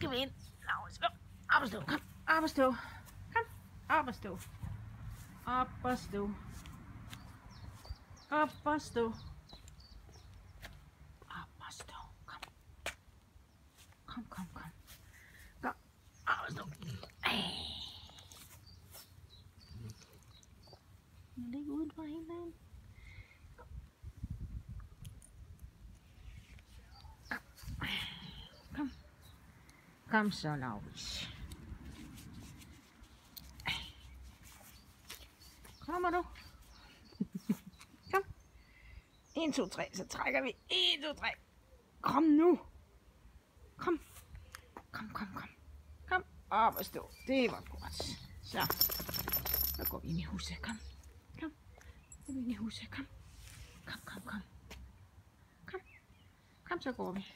skal vi ind. Op og stå. Kom. Op og stå. Kom. Op og stå. Op og stå. Op og stå. Op og stå. Kom. Kom, kom, kom. Kom. Op og stå. Nu ligger udenfor hele dagen. Kom. Kom så, Laurits. Kommer du? Kom. 1, 2, 3, så trækker vi. 1, 2, 3. Kom nu. Kom. Kom, kom, kom. Kom op og stå. Det var godt. Så går vi ind i huset. Kom. Kom. Så går vi ind i huset. Kom. Kom, kom, kom. Kom. Kom, så går vi.